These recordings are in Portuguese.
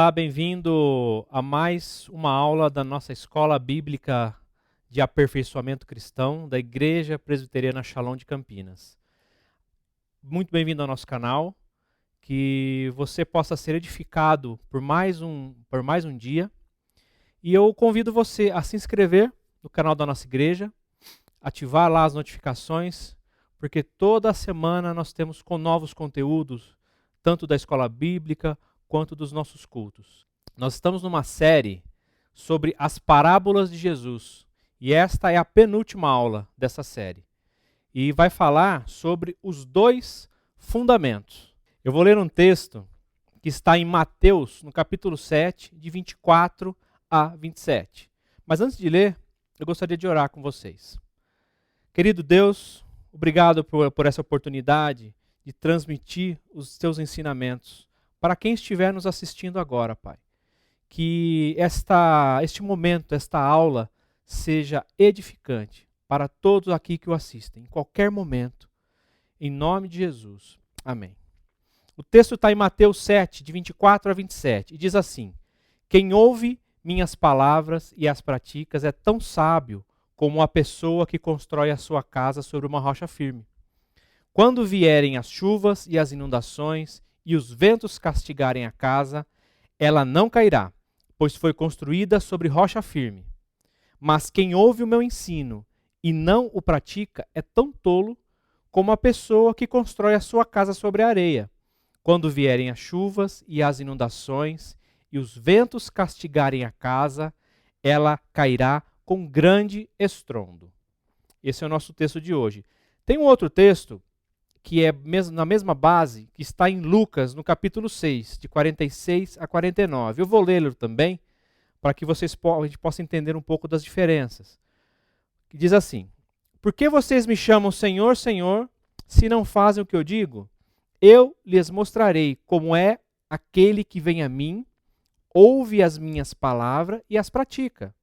Olá, bem-vindo a mais uma aula da nossa Escola Bíblica de Aperfeiçoamento Cristão da Igreja Presbiteriana Shalom de Campinas. Muito bem-vindo ao nosso canal, que você possa ser edificado por mais um dia. E eu convido você a se inscrever no canal da nossa igreja, ativar lá as notificações, porque toda semana nós temos novos conteúdos, tanto da Escola Bíblica quanto dos nossos cultos. Nós estamos numa série sobre as parábolas de Jesus, e esta é a penúltima aula dessa série. E vai falar sobre os dois fundamentos. Eu vou ler um texto que está em Mateus, no capítulo 7, de 24 a 27. Mas antes de ler, eu gostaria de orar com vocês. Querido Deus, obrigado por essa oportunidade de transmitir os teus ensinamentos para quem estiver nos assistindo agora, Pai. Que este momento, esta aula, seja edificante para todos aqui que o assistem, em qualquer momento, em nome de Jesus. Amém. O texto está em Mateus 7, de 24 a 27, e diz assim: Quem ouve minhas palavras e as pratica é tão sábio como a pessoa que constrói a sua casa sobre uma rocha firme. Quando vierem as chuvas e as inundações e os ventos castigarem a casa, ela não cairá, pois foi construída sobre rocha firme. Mas quem ouve o meu ensino e não o pratica é tão tolo como a pessoa que constrói a sua casa sobre a areia. Quando vierem as chuvas e as inundações e os ventos castigarem a casa, ela cairá com grande estrondo. Esse é o nosso texto de hoje. Tem um outro texto que é na mesma base, que está em Lucas, no capítulo 6, de 46 a 49. Eu vou lê-lo também, para que a gente possa entender um pouco das diferenças. Que diz assim: Por que vocês me chamam Senhor, Senhor, se não fazem o que eu digo? Eu lhes mostrarei como é aquele que vem a mim, ouve as minhas palavras e as pratica.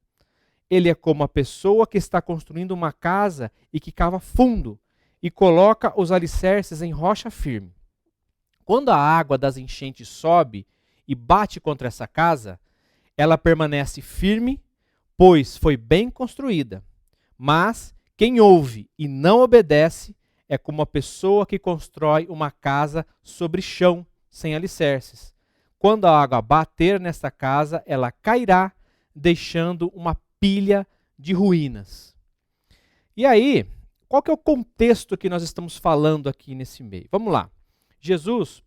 Ele é como a pessoa que está construindo uma casa e que cava fundo e coloca os alicerces em rocha firme. Quando a água das enchentes sobe e bate contra essa casa, ela permanece firme, pois foi bem construída. Mas quem ouve e não obedece é como a pessoa que constrói uma casa sobre chão, sem alicerces. Quando a água bater nesta casa, ela cairá, deixando uma pilha de ruínas. E aí, qual que é o contexto que nós estamos falando aqui nesse meio? Vamos lá. Jesus,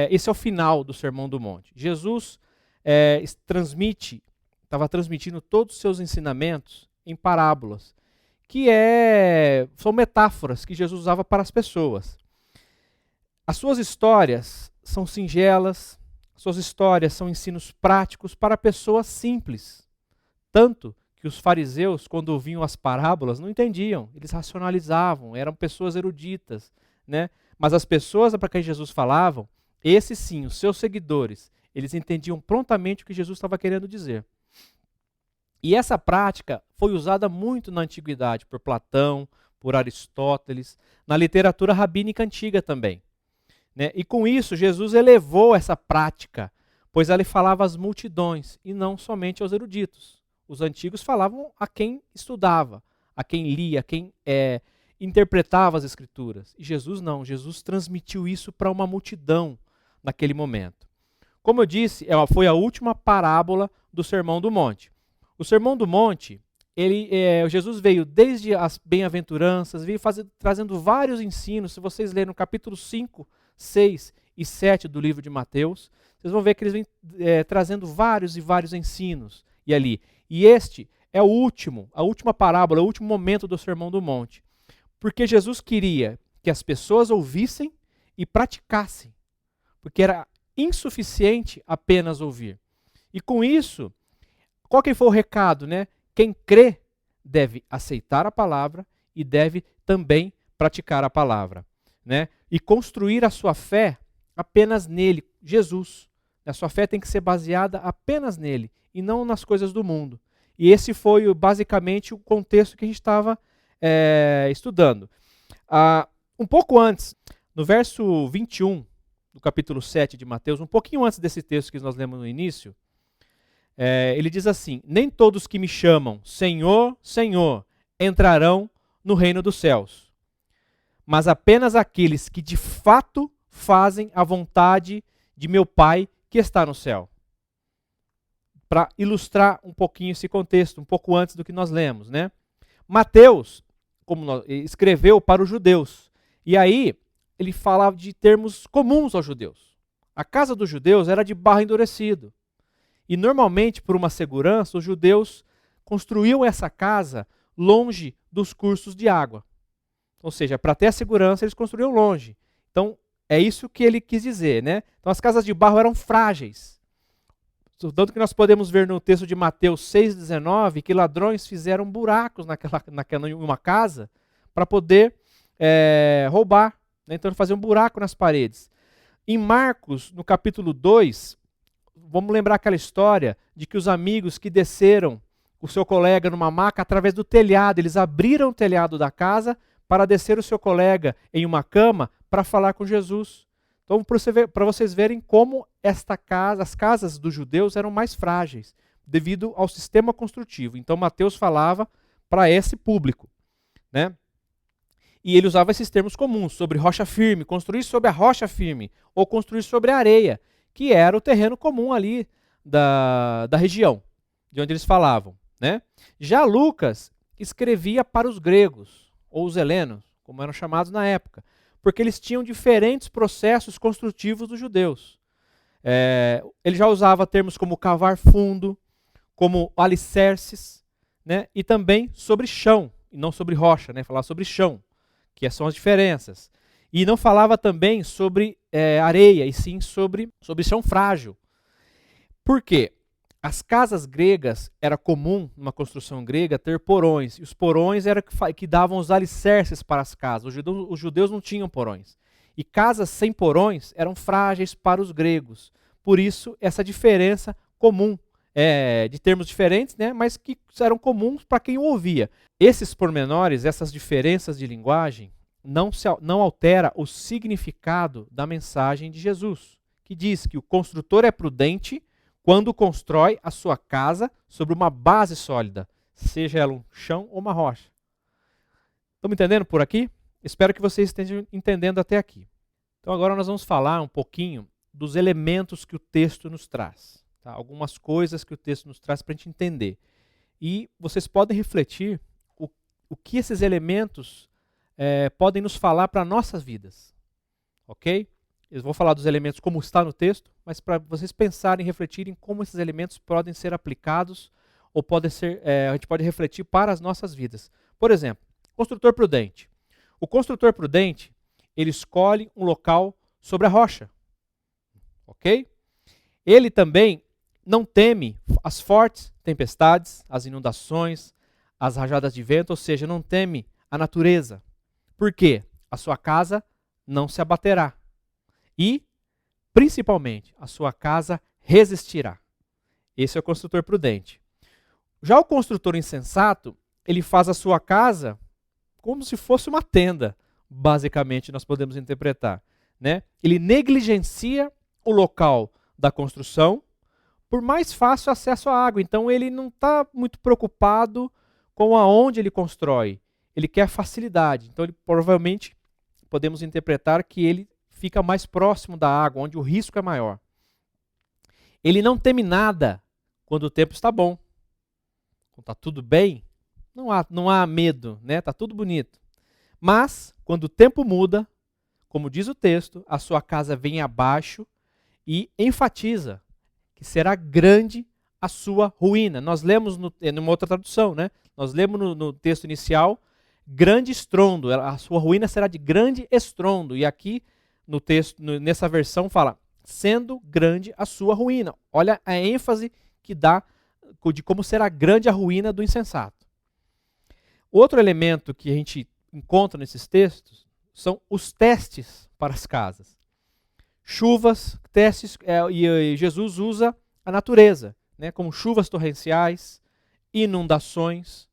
esse é o final do Sermão do Monte. Jesus estava transmitindo todos os seus ensinamentos em parábolas, que são metáforas que Jesus usava para as pessoas. As suas histórias são singelas, suas histórias são ensinos práticos para pessoas simples. Tanto que os fariseus, quando ouviam as parábolas, não entendiam, eles racionalizavam, eram pessoas eruditas, né? Mas as pessoas para quem Jesus falava, esses sim, os seus seguidores, eles entendiam prontamente o que Jesus estava querendo dizer. E essa prática foi usada muito na antiguidade por Platão, por Aristóteles, na literatura rabínica antiga também, né? E com isso, Jesus elevou essa prática, pois ele falava às multidões e não somente aos eruditos. Os antigos falavam a quem estudava, a quem lia, a quem interpretava as escrituras. E Jesus não, Jesus transmitiu isso para uma multidão naquele momento. Como eu disse, foi a última parábola do Sermão do Monte. O Sermão do Monte, Jesus veio desde as bem-aventuranças, veio trazendo vários ensinos. Se vocês lerem no capítulo 5, 6 e 7 do livro de Mateus, vocês vão ver que eles vêm trazendo vários e vários ensinos ali. E este é a última parábola, o último momento do Sermão do Monte. Porque Jesus queria que as pessoas ouvissem e praticassem. Porque era insuficiente apenas ouvir. E com isso, qual que foi o recado, né? Quem crê deve aceitar a palavra e deve também praticar a palavra, né? E construir a sua fé apenas nele, Jesus. A sua fé tem que ser baseada apenas nele e não nas coisas do mundo. E esse foi basicamente o contexto que a gente estava estudando. Um pouco antes, no verso 21 do capítulo 7 de Mateus, um pouquinho antes desse texto que nós lemos no início, ele diz assim: nem todos que me chamam Senhor, Senhor, entrarão no reino dos céus, mas apenas aqueles que de fato fazem a vontade de meu Pai que está no céu. Para ilustrar um pouquinho esse contexto, um pouco antes do que nós lemos, né? Mateus, escreveu para os judeus, e aí ele falava de termos comuns aos judeus. A casa dos judeus era de barro endurecido, e normalmente, por uma segurança, os judeus construíam essa casa longe dos cursos de água. Ou seja, para ter a segurança, eles construíam longe. Então, é isso que ele quis dizer, né? Então, as casas de barro eram frágeis. Tanto que nós podemos ver no texto de Mateus 6,19 que ladrões fizeram buracos em uma casa para poder roubar. Né? Então, faziam um buraco nas paredes. Em Marcos, no capítulo 2, vamos lembrar aquela história de que os amigos que desceram o seu colega numa maca através do telhado, eles abriram o telhado da casa para descer o seu colega em uma cama para falar com Jesus. Então, para vocês verem como as casas dos judeus eram mais frágeis, devido ao sistema construtivo. Então, Mateus falava para esse público, né? E ele usava esses termos comuns, sobre rocha firme, construir sobre a rocha firme, ou construir sobre a areia, que era o terreno comum ali da região, de onde eles falavam, né? Já Lucas escrevia para os gregos, ou os helenos, como eram chamados na época, porque eles tinham diferentes processos construtivos dos judeus. Ele já usava termos como cavar fundo, como alicerces, né? E também sobre chão, e não sobre rocha, né? Falar sobre chão, que são as diferenças. E não falava também sobre areia, e sim sobre chão frágil. Por quê? As casas gregas, era comum, numa construção grega, ter porões. E os porões eram que davam os alicerces para as casas. Os judeus não tinham porões. E casas sem porões eram frágeis para os gregos. Por isso, essa diferença comum, de termos diferentes, né, mas que eram comuns para quem o ouvia. Esses pormenores, essas diferenças de linguagem, não altera o significado da mensagem de Jesus, que diz que o construtor é prudente quando constrói a sua casa sobre uma base sólida, seja ela um chão ou uma rocha. Estão me entendendo por aqui? Espero que vocês estejam entendendo até aqui. Então agora nós vamos falar um pouquinho dos elementos que o texto nos traz. Tá? Algumas coisas que o texto nos traz para a gente entender. E vocês podem refletir o que esses elementos podem nos falar para nossas vidas. Ok? Eu vou falar dos elementos como está no texto, mas para vocês pensarem e refletirem como esses elementos podem ser aplicados ou a gente pode refletir para as nossas vidas. Por exemplo, construtor prudente. O construtor prudente, ele escolhe um local sobre a rocha. Ok? Ele também não teme as fortes tempestades, as inundações, as rajadas de vento, ou seja, não teme a natureza. Por quê? A sua casa não se abaterá. E, principalmente, a sua casa resistirá. Esse é o construtor prudente. Já o construtor insensato, ele faz a sua casa como se fosse uma tenda, basicamente, nós podemos interpretar. Né? Ele negligencia o local da construção por mais fácil acesso à água. Então, ele não está muito preocupado com aonde ele constrói. Ele quer facilidade. Então, ele provavelmente, podemos interpretar que ele fica mais próximo da água, onde o risco é maior. Ele não teme nada quando o tempo está bom. Quando está tudo bem, não há medo, né? Está tudo bonito. Mas, quando o tempo muda, como diz o texto, a sua casa vem abaixo e enfatiza que será grande a sua ruína. Nós lemos numa outra tradução, né? Nós lemos no texto inicial, grande estrondo, a sua ruína será de grande estrondo. E aqui, no texto, nessa versão, fala, sendo grande a sua ruína. Olha a ênfase que dá de como será grande a ruína do insensato. Outro elemento que a gente encontra nesses textos são os testes para as casas. Chuvas, testes, e Jesus usa a natureza, né, como chuvas torrenciais, inundações,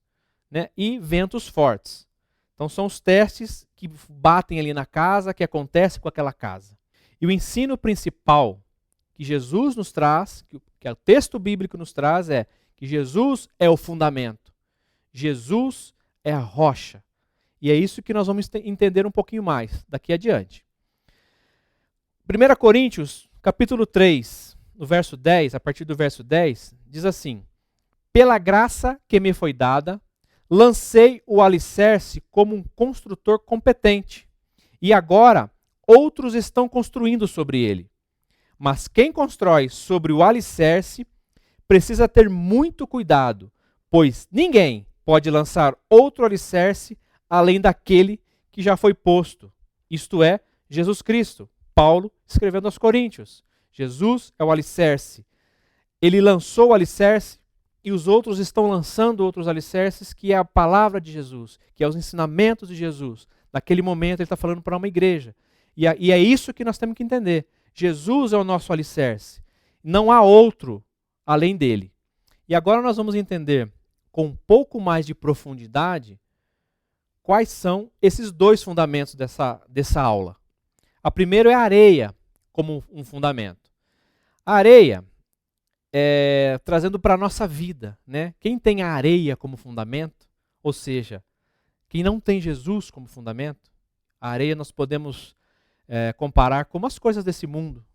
né, e ventos fortes. Então são os testes que batem ali na casa, que acontecem com aquela casa. E o ensino principal que Jesus nos traz, que o texto bíblico nos traz, é que Jesus é o fundamento. Jesus é a rocha. E é isso que nós vamos entender um pouquinho mais daqui adiante. 1 Coríntios, capítulo 3, no verso 10, a partir do verso 10, diz assim: pela graça que me foi dada, lancei o alicerce como um construtor competente, e agora outros estão construindo sobre ele. Mas quem constrói sobre o alicerce precisa ter muito cuidado, pois ninguém pode lançar outro alicerce além daquele que já foi posto, isto é, Jesus Cristo. Paulo escrevendo aos Coríntios. Jesus é o alicerce. Ele lançou o alicerce e os outros estão lançando outros alicerces, que é a palavra de Jesus, que é os ensinamentos de Jesus. Naquele momento ele está falando para uma igreja. E é isso que nós temos que entender. Jesus é o nosso alicerce. Não há outro além dele. E agora nós vamos entender com um pouco mais de profundidade quais são esses dois fundamentos dessa aula. A primeira é a areia como um fundamento. A areia, trazendo para a nossa vida, né? Quem tem a areia como fundamento, ou seja, quem não tem Jesus como fundamento, a areia nós podemos comparar como as coisas desse mundo,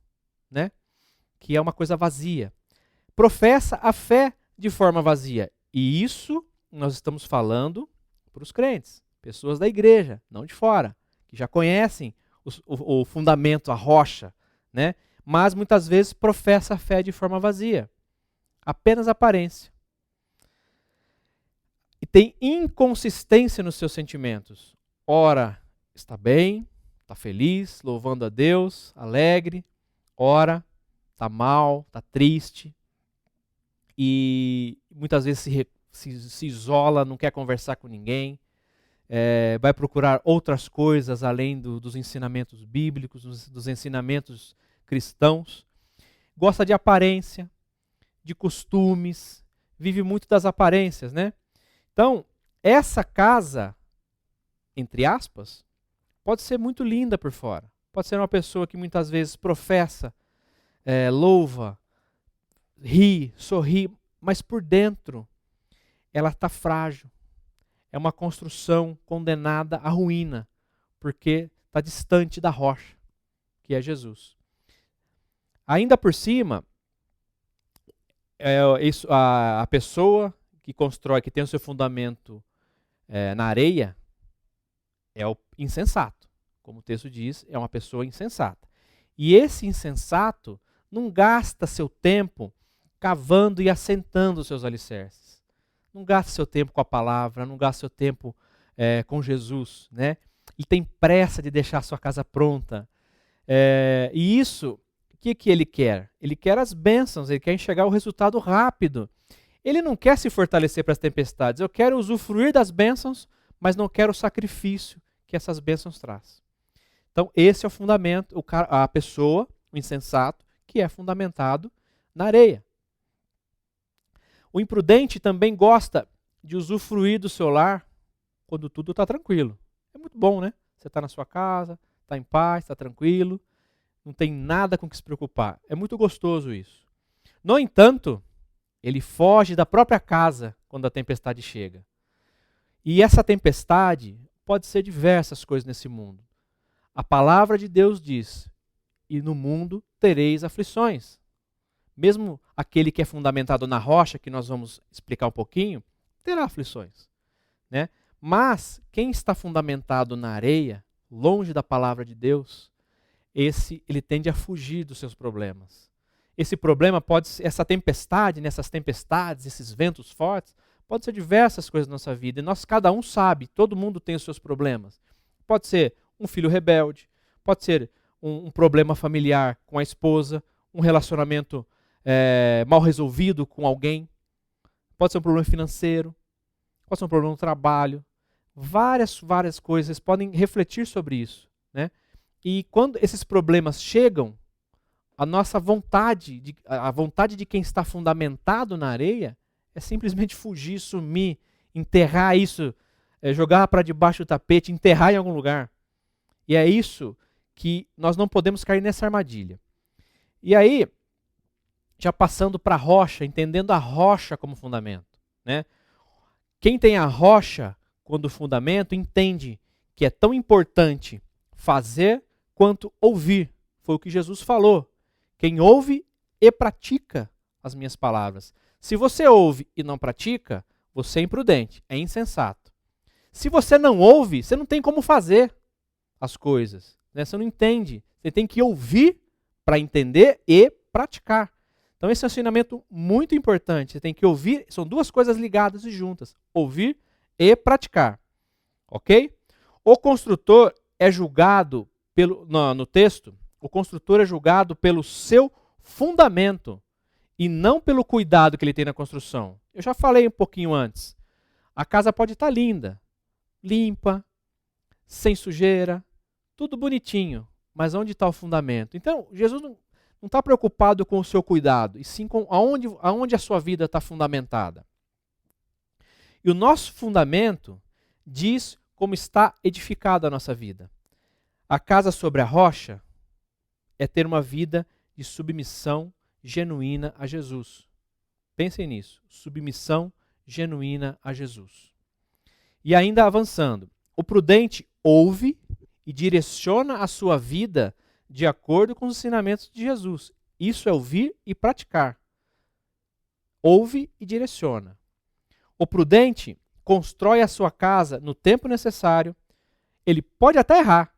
né? Que é uma coisa vazia. Professa a fé de forma vazia. E isso nós estamos falando para os crentes, pessoas da igreja, não de fora, que já conhecem o fundamento, a rocha, né? Mas muitas vezes professa a fé de forma vazia, apenas aparência. E tem inconsistência nos seus sentimentos. Ora está bem, está feliz, louvando a Deus, alegre. Ora está mal, está triste. E muitas vezes se isola, não quer conversar com ninguém. Vai procurar outras coisas além dos ensinamentos bíblicos, dos ensinamentos cristãos. Gosta de aparência, de costumes, vive muito das aparências, né? Então, essa casa, entre aspas, pode ser muito linda por fora. Pode ser uma pessoa que muitas vezes professa, louva, ri, sorri, mas por dentro ela está frágil. É uma construção condenada à ruína, porque está distante da rocha, que é Jesus. Ainda por cima, a pessoa que constrói, que tem o seu fundamento na areia, é o insensato. Como o texto diz, é uma pessoa insensata. E esse insensato não gasta seu tempo cavando e assentando os seus alicerces. Não gasta seu tempo com a palavra, não gasta seu tempo com Jesus, né? Ele tem pressa de deixar a sua casa pronta. E isso, o que ele quer? Ele quer as bênçãos, ele quer enxergar o resultado rápido. Ele não quer se fortalecer para as tempestades. Eu quero usufruir das bênçãos, mas não quero o sacrifício que essas bênçãos trazem. Então, esse é o fundamento, a pessoa, o insensato, que é fundamentado na areia. O imprudente também gosta de usufruir do seu lar quando tudo está tranquilo. É muito bom, né? Você está na sua casa, está em paz, está tranquilo, não tem nada com que se preocupar. É muito gostoso isso. No entanto, ele foge da própria casa quando a tempestade chega. E essa tempestade pode ser diversas coisas nesse mundo. A palavra de Deus diz: e no mundo tereis aflições. Mesmo aquele que é fundamentado na rocha, que nós vamos explicar um pouquinho, terá aflições, né? Mas quem está fundamentado na areia, longe da palavra de Deus, ele tende a fugir dos seus problemas. Esse problema pode ser, essa tempestade, nessas tempestades, esses ventos fortes, pode ser diversas coisas na nossa vida. E nós, cada um sabe, todo mundo tem os seus problemas. Pode ser um filho rebelde, pode ser um problema familiar com a esposa, um relacionamento mal resolvido com alguém, pode ser um problema financeiro, pode ser um problema no trabalho, várias coisas podem refletir sobre isso, né? E quando esses problemas chegam, a nossa vontade, a vontade de quem está fundamentado na areia, é simplesmente fugir, sumir, enterrar isso, jogar para debaixo do tapete, enterrar em algum lugar. E é isso que nós não podemos cair nessa armadilha. E aí, já passando para a rocha, entendendo a rocha como fundamento, né? Quem tem a rocha quando fundamento entende que é tão importante fazer quanto ouvir. Foi o que Jesus falou. Quem ouve e pratica as minhas palavras. Se você ouve e não pratica, você é imprudente, é insensato. Se você não ouve, você não tem como fazer as coisas, né? Você não entende. Você tem que ouvir para entender e praticar. Então esse é um ensinamento muito importante. Você tem que ouvir, são duas coisas ligadas e juntas. Ouvir e praticar. Ok? O construtor é julgado, no texto, o construtor é julgado pelo seu fundamento e não pelo cuidado que ele tem na construção. Eu já falei um pouquinho antes. A casa pode estar linda, limpa, sem sujeira, tudo bonitinho, mas onde está o fundamento? Então, Jesus não está preocupado com o seu cuidado, e sim com aonde a sua vida está fundamentada. E o nosso fundamento diz como está edificada a nossa vida. A casa sobre a rocha é ter uma vida de submissão genuína a Jesus. Pensem nisso, submissão genuína a Jesus. E ainda avançando, o prudente ouve e direciona a sua vida de acordo com os ensinamentos de Jesus. Isso é ouvir e praticar. Ouve e direciona. O prudente constrói a sua casa no tempo necessário. Ele pode até errar,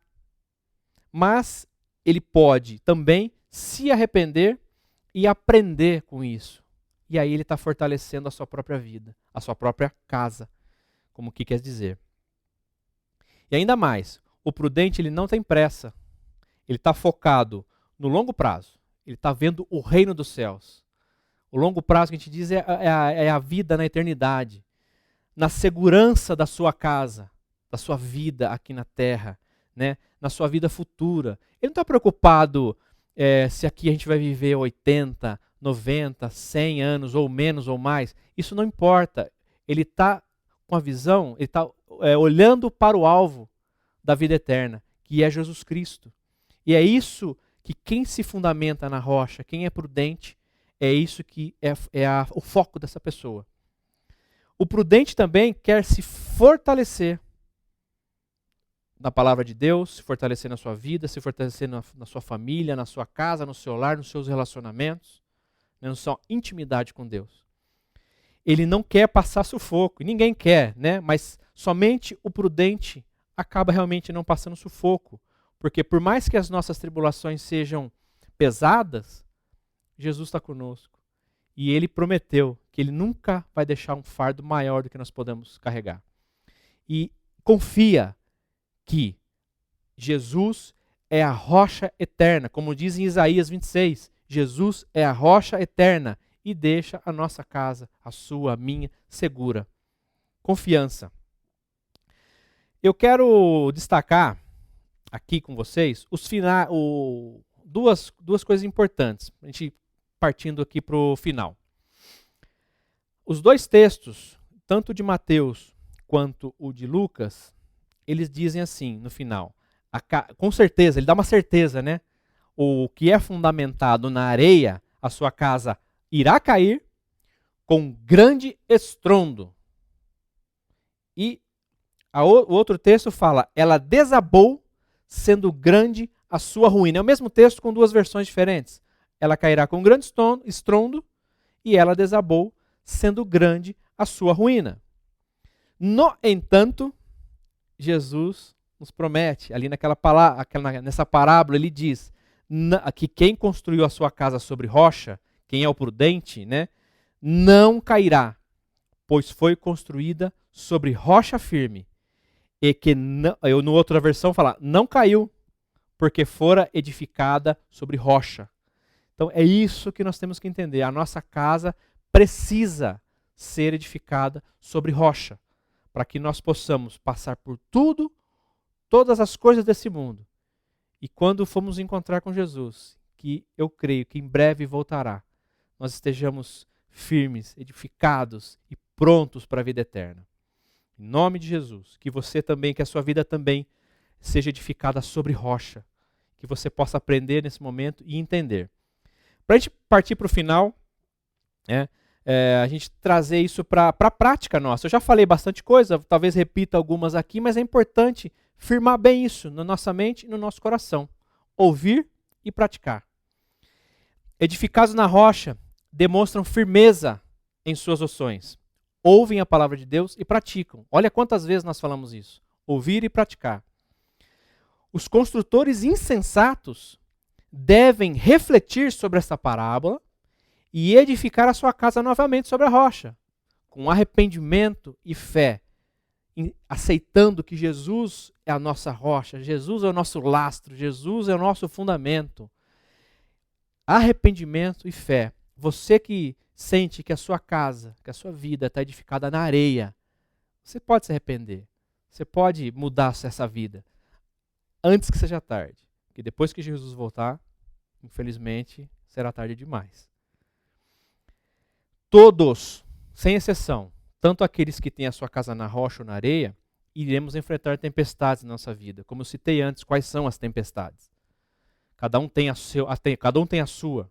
mas ele pode também se arrepender e aprender com isso. E aí ele está fortalecendo a sua própria vida, a sua própria casa, como que quer dizer. E ainda mais, o prudente ele não tem pressa. Ele está focado no longo prazo. Ele está vendo o reino dos céus. O longo prazo que a gente diz é a vida na eternidade. Na segurança da sua casa, da sua vida aqui na terra, né? Na sua vida futura. Ele não está preocupado se aqui a gente vai viver 80, 90, 100 anos, ou menos ou mais. Isso não importa. Ele está com a visão, ele está olhando para o alvo da vida eterna, que é Jesus Cristo. E é isso que quem se fundamenta na rocha, quem é prudente, é isso que é o foco dessa pessoa. O prudente também quer se fortalecer na palavra de Deus, se fortalecer na sua vida, se fortalecer na sua família, na sua casa, no seu lar, nos seus relacionamentos, na sua intimidade com Deus. Ele não quer passar sufoco, e ninguém quer, né? Mas somente o prudente acaba realmente não passando sufoco. Porque por mais que as nossas tribulações sejam pesadas, Jesus está conosco. E Ele prometeu que Ele nunca vai deixar um fardo maior do que nós podemos carregar. E confia que Jesus é a rocha eterna. Como diz em Isaías 26, Jesus é a rocha eterna e deixa a nossa casa, a sua, a minha, segura. Confiança. Eu quero destacar aqui com vocês duas coisas importantes, a gente partindo aqui para o final. Os dois textos, tanto de Mateus quanto o de Lucas, eles dizem assim no final, com certeza, ele dá uma certeza, né? O que é fundamentado na areia, a sua casa irá cair com grande estrondo. E o outro texto fala, ela desabou sendo grande a sua ruína. É o mesmo texto com duas versões diferentes. Ela cairá com grande estrondo e ela desabou sendo grande a sua ruína. No entanto, Jesus nos promete, ali nessa parábola, ele diz que quem construiu a sua casa sobre rocha, quem é o prudente, né, não cairá, pois foi construída sobre rocha firme. E que, no outra versão fala, não caiu, porque fora edificada sobre rocha. Então é isso que nós temos que entender. A nossa casa precisa ser edificada sobre rocha, para que nós possamos passar por todas as coisas desse mundo. E quando formos encontrar com Jesus, que eu creio que em breve voltará, nós estejamos firmes, edificados e prontos para a vida eterna. Em nome de Jesus, que você também, que a sua vida também seja edificada sobre rocha, que você possa aprender nesse momento e entender. Para a gente partir para o final, a gente trazer isso para a prática nossa. Eu já falei bastante coisa, talvez repita algumas aqui, mas é importante firmar bem isso na nossa mente e no nosso coração. Ouvir e praticar. Edificados na rocha, demonstram firmeza em suas ações. Ouvem a palavra de Deus e praticam. Olha quantas vezes nós falamos isso. Ouvir e praticar. Os construtores insensatos devem refletir sobre essa parábola e edificar a sua casa novamente sobre a rocha, com arrependimento e fé, aceitando que Jesus é a nossa rocha, Jesus é o nosso lastro, Jesus é o nosso fundamento. Arrependimento e fé. Você que sente que a sua casa, que a sua vida está edificada na areia, você pode se arrepender. Você pode mudar essa vida antes que seja tarde. Porque depois que Jesus voltar, infelizmente, será tarde demais. Todos, sem exceção, tanto aqueles que têm a sua casa na rocha ou na areia, iremos enfrentar tempestades na nossa vida. Como eu citei antes, quais são as tempestades? Cada um tem a sua.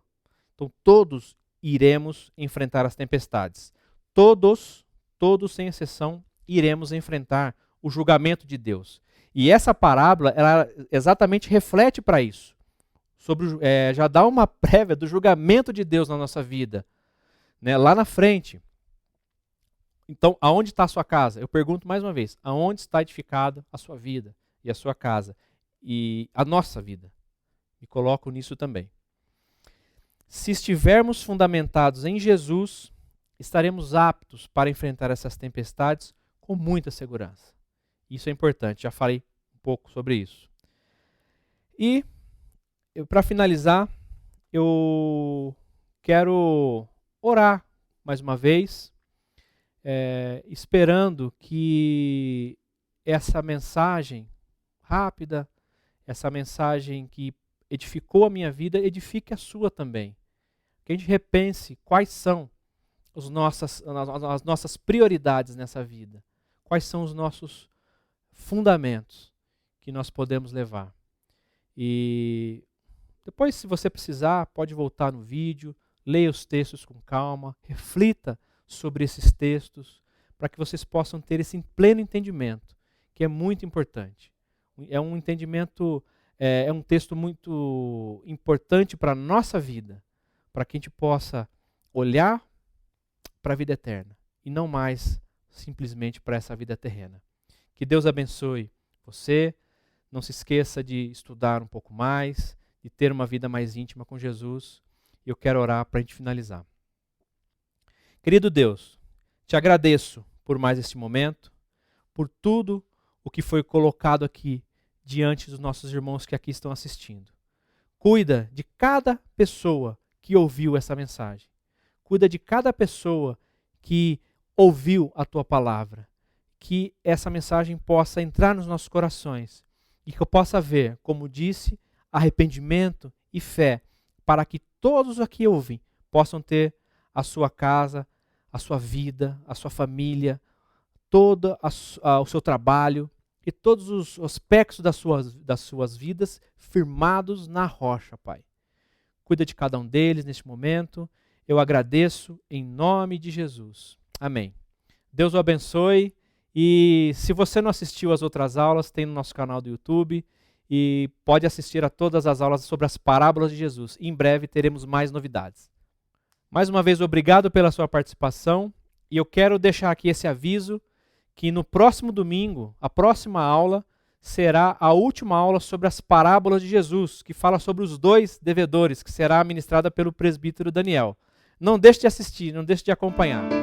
Então todos iremos enfrentar as tempestades. Todos sem exceção, iremos enfrentar o julgamento de Deus. E essa parábola, ela exatamente reflete para isso. Já dá uma prévia do julgamento de Deus na nossa vida. Né? Lá na frente. Então, aonde está a sua casa? Eu pergunto mais uma vez, aonde está edificada a sua vida e a sua casa? E a nossa vida. Me coloco nisso também. Se estivermos fundamentados em Jesus, estaremos aptos para enfrentar essas tempestades com muita segurança. Isso é importante, já falei um pouco sobre isso. E, para finalizar, eu quero orar mais uma vez, esperando que essa mensagem rápida, essa mensagem que edificou a minha vida, edifique a sua também. Que a gente repense quais são as nossas prioridades nessa vida. Quais são os nossos fundamentos que nós podemos levar. E depois, se você precisar, pode voltar no vídeo, leia os textos com calma, reflita sobre esses textos, para que vocês possam ter esse pleno entendimento, que é muito importante. É um entendimento, é um texto muito importante para a nossa vida, para que a gente possa olhar para a vida eterna e não mais simplesmente para essa vida terrena. Que Deus abençoe você. Não se esqueça de estudar um pouco mais, de ter uma vida mais íntima com Jesus. Eu quero orar para a gente finalizar. Querido Deus, te agradeço por mais este momento, por tudo o que foi colocado aqui diante dos nossos irmãos que aqui estão assistindo. Cuida de cada pessoa que ouviu essa mensagem. Cuida de cada pessoa que ouviu a tua palavra. Que essa mensagem possa entrar nos nossos corações e que eu possa ver, como disse, arrependimento e fé, para que todos os que ouvem possam ter a sua casa, a sua vida, a sua família, todo o seu trabalho e todos os aspectos das suas vidas firmados na rocha, Pai. Cuida de cada um deles neste momento. Eu agradeço em nome de Jesus. Amém. Deus o abençoe. E se você não assistiu às outras aulas, tem no nosso canal do YouTube e pode assistir a todas as aulas sobre as parábolas de Jesus. Em breve teremos mais novidades. Mais uma vez, obrigado pela sua participação e eu quero deixar aqui esse aviso que no próximo domingo, a próxima aula será a última aula sobre as parábolas de Jesus, que fala sobre os 2 devedores, que será ministrada pelo presbítero Daniel. Não deixe de assistir, não deixe de acompanhar.